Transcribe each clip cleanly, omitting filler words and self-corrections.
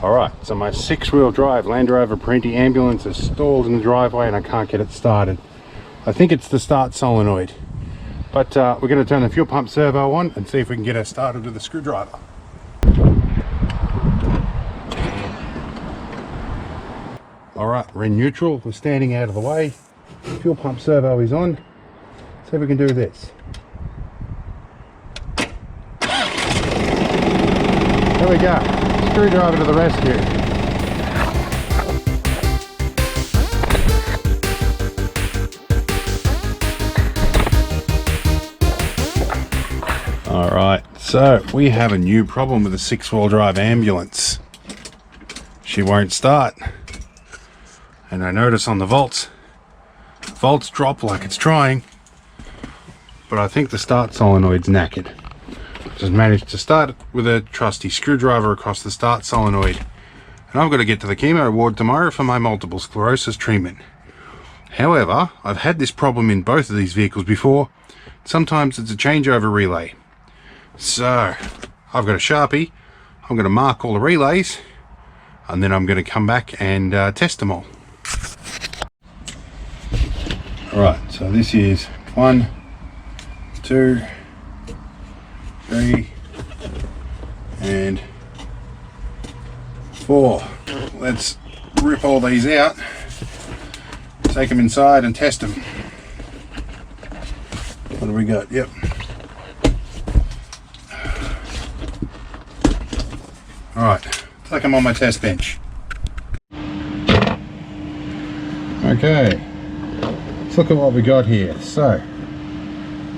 Alright, so my 6-wheel drive Land Rover Perentie Ambulance is stalled in the driveway and I can't get it started. I think it's the start solenoid. But we're going to turn the fuel pump servo on and see if we can get her started with a screwdriver. Alright, we're in neutral, we're standing out of the way. Fuel pump servo is on. See if we can do this. There we go. Screwdriver to the rescue. Alright, so we have a new problem with the 6-wheel drive ambulance. She won't start. And I notice on the volts drop like it's trying, but I think the start solenoid's knackered. Just managed to start it with a trusty screwdriver across the start solenoid, and I've got to get to the chemo ward tomorrow for my multiple sclerosis treatment. However, I've had this problem in both of these vehicles before. Sometimes it's a changeover relay. So I've got a Sharpie, I'm going to mark all the relays, and then I'm going to come back and test them all. Alright, so this is 1, 2, 3 and 4. Let's rip all these out, take them inside and test them. What do we got? Yep. Alright, take them on my test bench. Okay, let's look at what we got here. So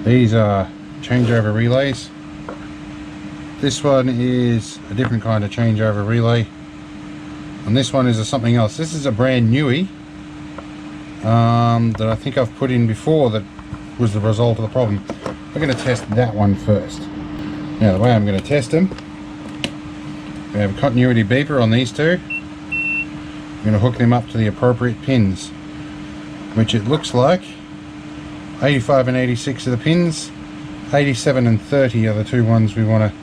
these are changeover relays. This one is a different kind of changeover relay, and this one is something else. This is a brand newie that I think I've put in before that was the result of the problem. We're going to test that one first. Now the way I'm going to test them, we have a continuity beeper on these two. I'm going to hook them up to the appropriate pins, which it looks like 85 and 86 are the pins, 87 and 30 are the two ones we want to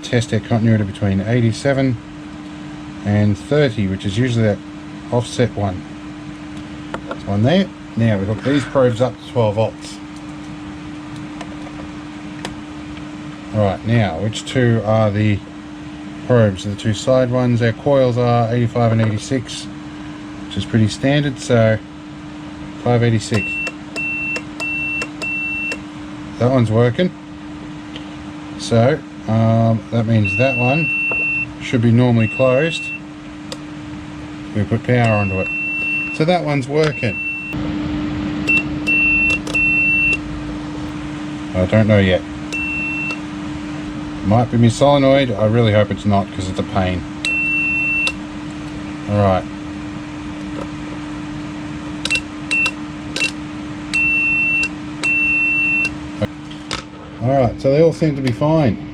test our continuity between. 87 and 30, which is usually that offset one. That's one there. Now we hook these probes up to 12 volts. Alright, now which two are the probes? The two side ones. Our coils are 85 and 86, which is pretty standard, so 586. That one's working. So that means that one should be normally closed. We put power onto it. So that one's working. I don't know yet. Might be my solenoid. I really hope it's not, because it's a pain. Alright. Alright, so they all seem to be fine.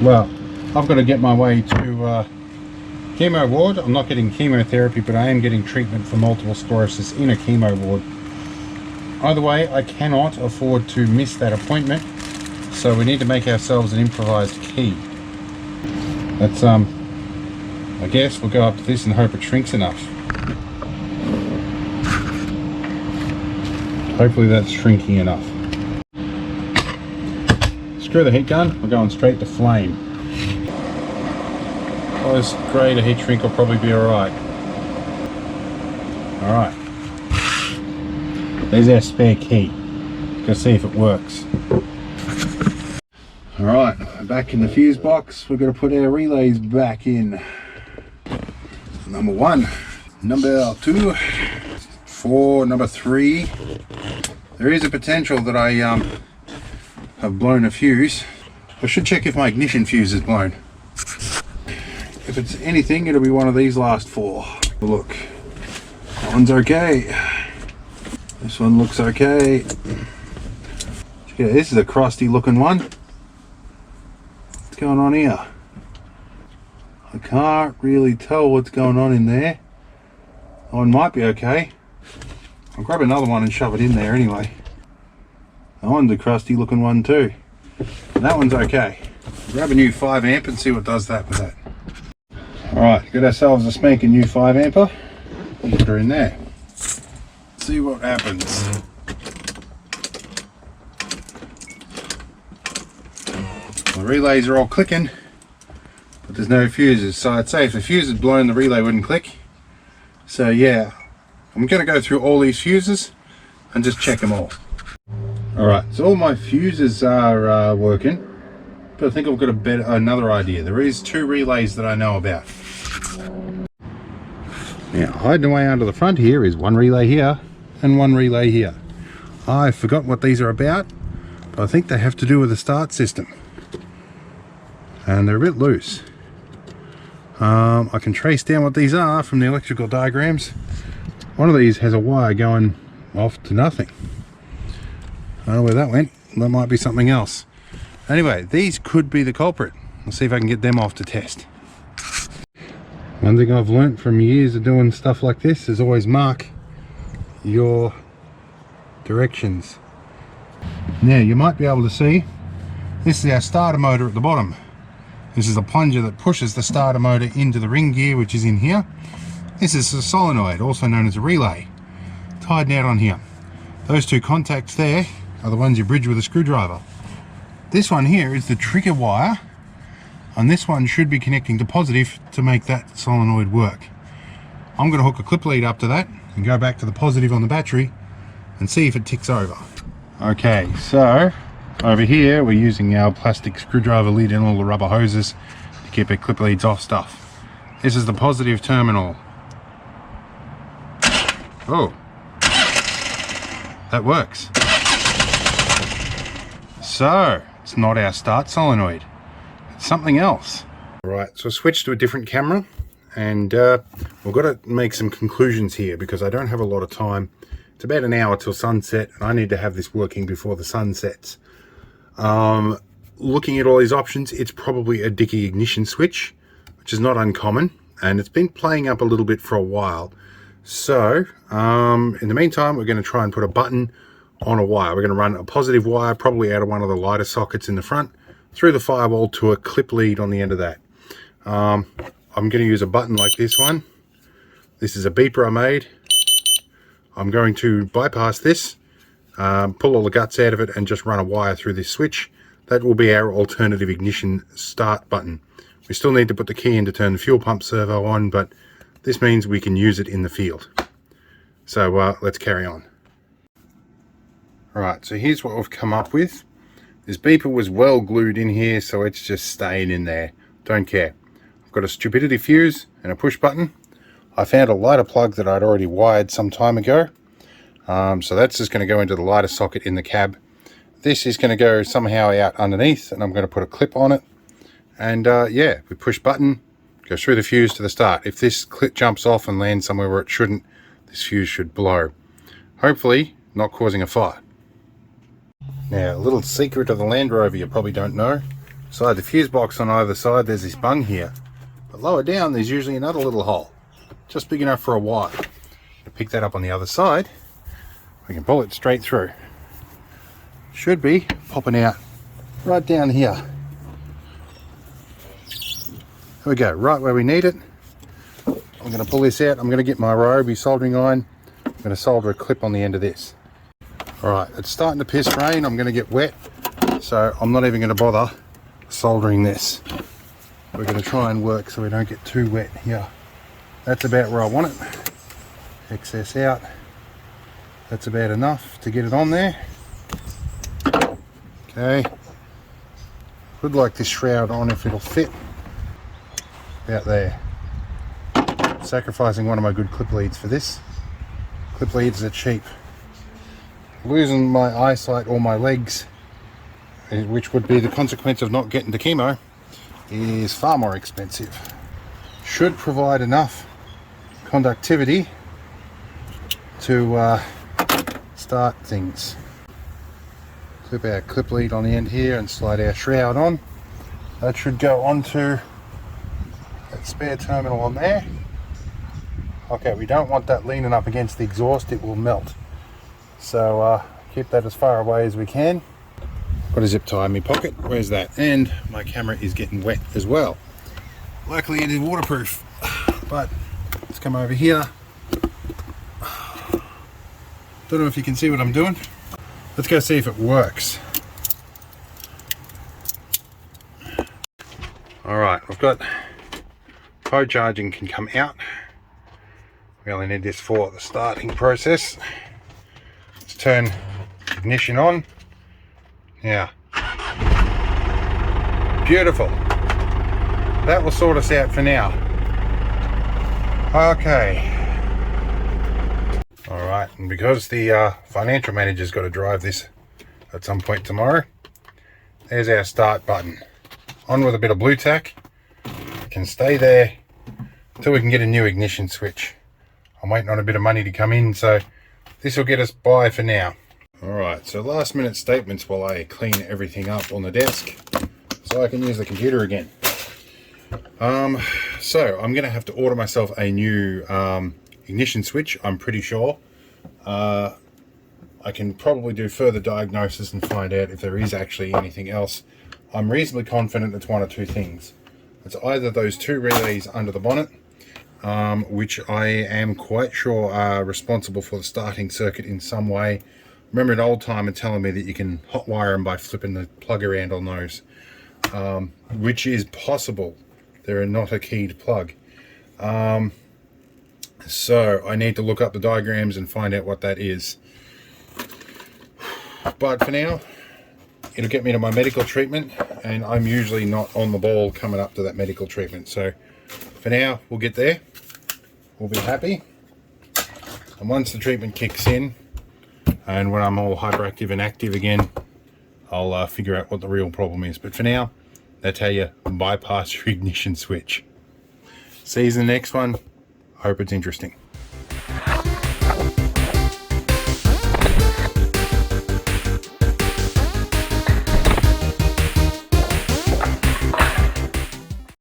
Well, I've got to get my way to chemo ward. I'm not getting chemotherapy, but I am getting treatment for multiple sclerosis in a chemo ward. Either way, I cannot afford to miss that appointment, so we need to make ourselves an improvised key. That's I guess we'll go up to this and hope it shrinks enough. Hopefully that's shrinking enough. Screw the heat gun, we're going straight to flame. This greater heat shrink will probably be alright. Alright. There's our spare key. Go see if it works. Alright, back in the fuse box. We're going to put our relays back in. Number 1, number 2, 4, number 3. There is a potential that I have blown a fuse. I should check if my ignition fuse is blown. If it's anything, it'll be one of these last 4. Look, that one's okay. This one looks okay. Yeah, this is a crusty looking one. What's going on here? I can't really tell what's going on in there. That one might be okay. I'll grab another one and shove it in there anyway. That one's a crusty looking one too. And that one's okay. Grab a new 5 amp and see what does that with that. Alright, got ourselves a spanking new 5 amper. Put her in there. See what happens. The relays are all clicking, but there's no fuses. So I'd say if the fuse had blown, the relay wouldn't click. So yeah, I'm going to go through all these fuses and just check them all. Alright, so all my fuses are working, but I think I've got another idea. There is 2 relays that I know about. Now, hiding away under the front here is 1 relay here and 1 relay here. I forgot what these are about, but I think they have to do with the start system. And they're a bit loose. I can trace down what these are from the electrical diagrams. One of these has a wire going off to nothing. I don't know where that went. That might be something else. Anyway, these could be the culprit. I'll see if I can get them off to test. One thing I've learnt from years of doing stuff like this is always mark your directions. Now you might be able to see this is our starter motor at the bottom. This is a plunger that pushes the starter motor into the ring gear, which is in here. This is a solenoid, also known as a relay, tied out on here. Those 2 contacts there are the ones you bridge with a screwdriver. This one here is the trigger wire, and this one should be connecting to positive to make that solenoid work. I'm going to hook a clip lead up to that and go back to the positive on the battery and see if it ticks over. Okay, so over here we're using our plastic screwdriver lid and all the rubber hoses to keep our clip leads off stuff. This is the positive terminal. Oh, that works. So it's not our start solenoid, it's something else. Alright, so I switched to a different camera, and we've got to make some conclusions here because I don't have a lot of time. It's about an hour till sunset, and I need to have this working before the sun sets. Looking at all these options, it's probably a Dickey ignition switch, which is not uncommon, and it's been playing up a little bit for a while. So in the meantime, we're going to try and put a button on a wire. We're going to run a positive wire, probably out of one of the lighter sockets in the front, through the firewall to a clip lead on the end of that. I'm going to use a button like this one. This is a beeper I made. I'm going to bypass this, pull all the guts out of it, and just run a wire through this switch. That will be our alternative ignition start button. We still need to put the key in to turn the fuel pump servo on, but this means we can use it in the field. So let's carry on. Alright, so here's what we've come up with. This beeper was well glued in here, so it's just staying in there. Don't care. I've got a stupidity fuse and a push button. I found a lighter plug that I'd already wired some time ago. So that's just going to go into the lighter socket in the cab. This is going to go somehow out underneath, and I'm going to put a clip on it. And yeah, we push button, goes through the fuse to the start. If this clip jumps off and lands somewhere where it shouldn't, this fuse should blow. Hopefully not causing a fire. Now, a little secret of the Land Rover you probably don't know. Beside the fuse box on either side, there's this bung here. But lower down, there's usually another little hole, just big enough for a wire. To pick that up on the other side, we can pull it straight through. Should be popping out right down here. There we go, right where we need it. I'm going to pull this out. I'm going to get my Ryobi soldering iron. I'm going to solder a clip on the end of this. Alright, it's starting to piss rain. I'm going to get wet, so I'm not even going to bother soldering this. We're going to try and work so we don't get too wet here. That's about where I want it. Excess out. That's about enough to get it on there. Okay. Would like this shroud on if it'll fit. About there. Sacrificing one of my good clip leads for this. Clip leads are cheap. Losing my eyesight or my legs, which would be the consequence of not getting to chemo, is far more expensive. Should provide enough conductivity to start things. Clip our clip lead on the end here and slide our shroud on. That should go onto that spare terminal on there. Okay, we don't want that leaning up against the exhaust, it will melt. So keep that as far away as we can. Got a zip tie in my pocket. Where's that? And my camera is getting wet as well. Luckily it is waterproof. But let's come over here. Don't know if you can see what I'm doing. Let's go see if it works. Alright, we've got phone charging can come out. We only need this for the starting process. Let's turn ignition on. Now, beautiful. That will sort us out for now. Okay. Alright, and because the financial manager's got to drive this at some point tomorrow, there's our start button. On with a bit of blue tack. It can stay there until we can get a new ignition switch. I'm waiting on a bit of money to come in, so this will get us by for now. Alright, so last minute statements while I clean everything up on the desk so I can use the computer again. So I'm going to have to order myself a new ignition switch, I'm pretty sure. I can probably do further diagnosis and find out if there is actually anything else. I'm reasonably confident it's one of two things. It's either those two relays under the bonnet, which I am quite sure are responsible for the starting circuit in some way. Remember an old timer telling me that you can hotwire them by flipping the plug around on those, which is possible. They're not a keyed plug. So I need to look up the diagrams and find out what that is. But for now, it'll get me to my medical treatment, and I'm usually not on the ball coming up to that medical treatment. So for now, we'll get there. We'll be happy. And once the treatment kicks in, and when I'm all hyperactive and active again, I'll figure out what the real problem is. But for now, that's how you bypass your ignition switch. See you in the next one. Hope it's interesting.